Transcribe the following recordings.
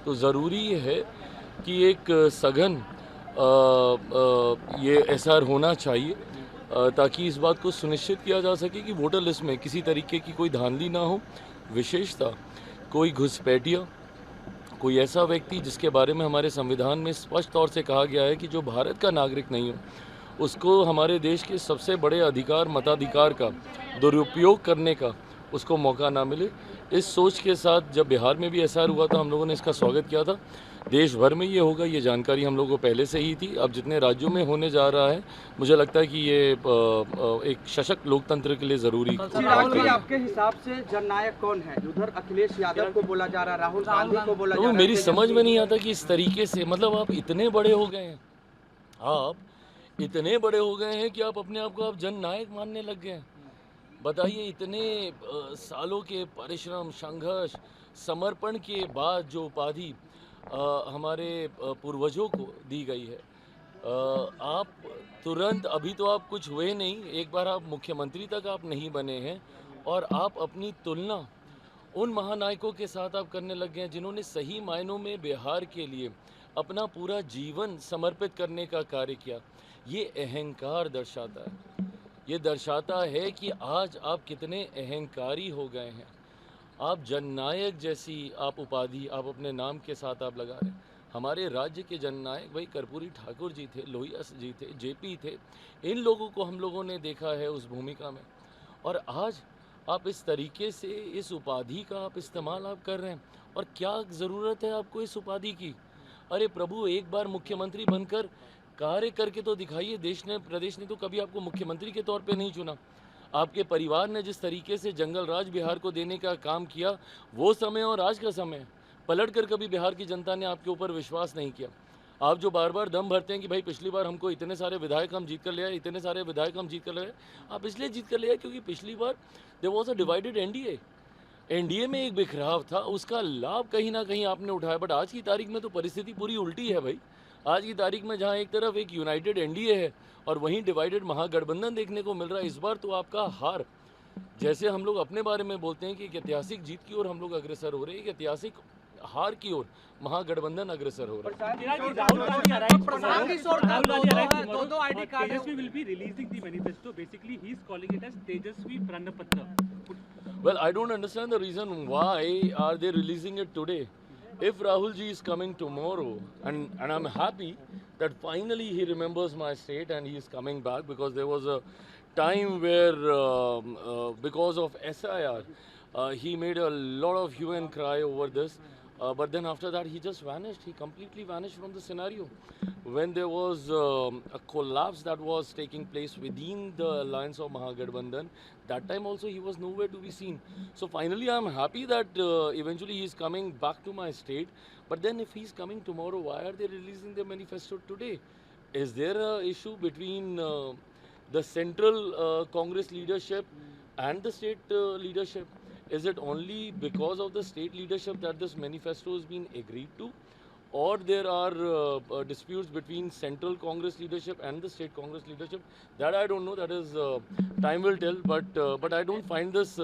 तो ज़रूरी है कि एक सघन ये एसआर होना चाहिए ताकि इस बात को सुनिश्चित किया जा सके कि वोटर लिस्ट में किसी तरीके की कोई धांधली ना हो, विशेषता कोई घुसपैठिया, कोई ऐसा व्यक्ति जिसके बारे में हमारे संविधान में स्पष्ट तौर से कहा गया है कि जो भारत का नागरिक नहीं हो उसको हमारे देश के सबसे बड़े अधिकार मताधिकार का दुरुपयोग करने का उसको मौका ना मिले। इस सोच के साथ जब बिहार में भी एसआर हुआ था हम लोगों ने इसका स्वागत किया था। देश भर में ये होगा, ये जानकारी हम लोगों को पहले से ही थी। अब जितने राज्यों में होने जा रहा है मुझे लगता है कि ये एक सशक्त लोकतंत्र के लिए ज़रूरी है। चिराग जी, आपके हिसाब से जननायक कौन है? उधर अखिलेश यादव को बोला जा रहा है, राहुल गांधी को बोला जा रहा है। मेरी समझ में नहीं आता कि इस तरीके से, मतलब आप इतने बड़े हो गए हैं, आप इतने बड़े हो गए हैं कि आप अपने आप को आप जननायक मानने लग गए हैं। बताइए, इतने सालों के परिश्रम, संघर्ष, समर्पण के बाद जो उपाधि हमारे पूर्वजों को दी गई है, आप तुरंत, अभी तो आप कुछ हुए नहीं, एक बार आप मुख्यमंत्री तक आप नहीं बने हैं और आप अपनी तुलना उन महानायकों के साथ आप करने लग गए हैं जिन्होंने सही मायनों में बिहार के लिए अपना पूरा जीवन समर्पित करने का कार्य किया। ये अहंकार दर्शाता है, ये दर्शाता है कि आज आप कितने अहंकारी हो गए हैं। आप जननायक जैसी आप उपाधि आप अपने नाम के साथ आप लगा रहे हैं। हमारे राज्य के जननायक भाई कर्पूरी ठाकुर जी थे, लोहिया जी थे, जेपी थे। इन लोगों को हम लोगों ने देखा है उस भूमिका में, और आज आप इस तरीके से इस उपाधि का आप इस्तेमाल आप कर रहे हैं। और क्या ज़रूरत है आपको इस उपाधि की? अरे प्रभु, एक बार मुख्यमंत्री बनकर कार्य करके तो दिखाइए। देश ने, प्रदेश ने तो कभी आपको मुख्यमंत्री के तौर पे नहीं चुना। आपके परिवार ने जिस तरीके से जंगल राज बिहार को देने का काम किया, वो समय और आज का समय पलट कर कभी बिहार की जनता ने आपके ऊपर विश्वास नहीं किया। आप जो बार बार दम भरते हैं कि भाई पिछली बार हमको इतने सारे विधायक हम जीत कर ले आए, इतने सारे विधायक हम जीत कर ले आए, आप इसलिए जीत कर ले आए क्योंकि पिछली बार there was a divided NDA. NDA में एक बिखराव था, उसका लाभ कहीं ना कहीं आपने उठाया। बट आज की तारीख में तो परिस्थिति पूरी उल्टी है भाई। आज की तारीख में जहां एक तरफ एक यूनाइटेड एनडीए है और वहीं डिवाइडेड महागठबंधन देखने को मिल रहा है। इस बार तो आपका हार, जैसे हम लोग अपने बारे में बोलते हैं कि एक ऐतिहासिक जीत की ओर हम लोग अग्रसर हो रहे हैं, एक ऐतिहासिक हार की ओर महागठबंधन अग्रसर हो रहा है। Well, I don't understand the reason why are they releasing it today. If Rahul ji is coming tomorrow, and I'm happy that finally he remembers my state and he is coming back, because there was a time where because of SIR he made a lot of hue and cry over this. But then after that he just vanished. He completely vanished from the scenario. When there was a collapse that was taking place within the alliance of Mahagठबंधन, that time also he was nowhere to be seen. So finally I am happy that eventually he is coming back to my state. But then if he is coming tomorrow, why are they releasing the manifesto today? Is there a issue between the central Congress leadership and the state leadership? Is it only because of the state leadership that this manifesto has been agreed to? Or there are disputes between central Congress leadership and the state Congress leadership? That I don't know. That is time will tell. But I don't find this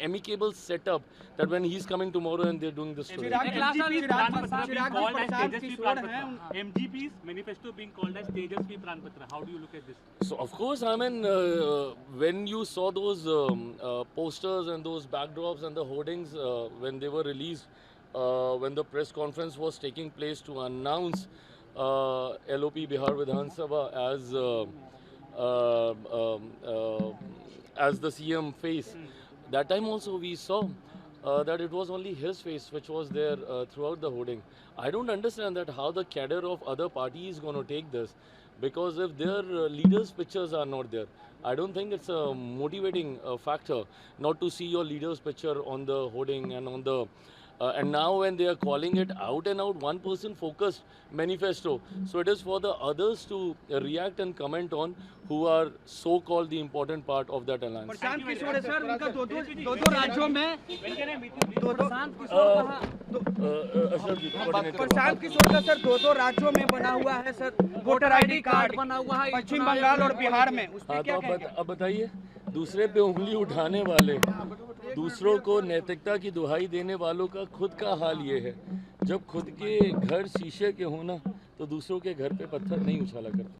amicable setup that when he's coming tomorrow and they're doing this today. MGP's manifesto being called as Tejasvi Pranpatra. How do you look at this? So of course, I mean, when you saw those posters and those backdrops and the hoardings when they were released, when the press conference was taking place to announce LOP Bihar Vidhan Sabha as the CM face, that time also we saw that it was only his face which was there throughout the hoarding. I don't understand that how the cadre of other parties is going to take this, because if their leaders' pictures are not there, I don't think it's a motivating factor not to see your leader's picture on the hoarding and on the and now when they are calling it out and out one person focused manifesto, so it is for the others to react and comment on who are so called the important part of that alliance. Prashant Kishor sir, उनका दो राज्यों में प्रशांत किशोर का sir दो राज्यों में बना हुआ है सर वोटर आईडी कार्ड बना हुआ है, पश्चिम बंगाल और बिहार में। उस पर क्या अब बताइए, दूसरे पे उंगली उठाने वाले, दूसरों को नैतिकता की दुहाई देने वालों का खुद का हाल ये है। जब खुद के घर शीशे के होना तो दूसरों के घर पे पत्थर नहीं उछाला करते।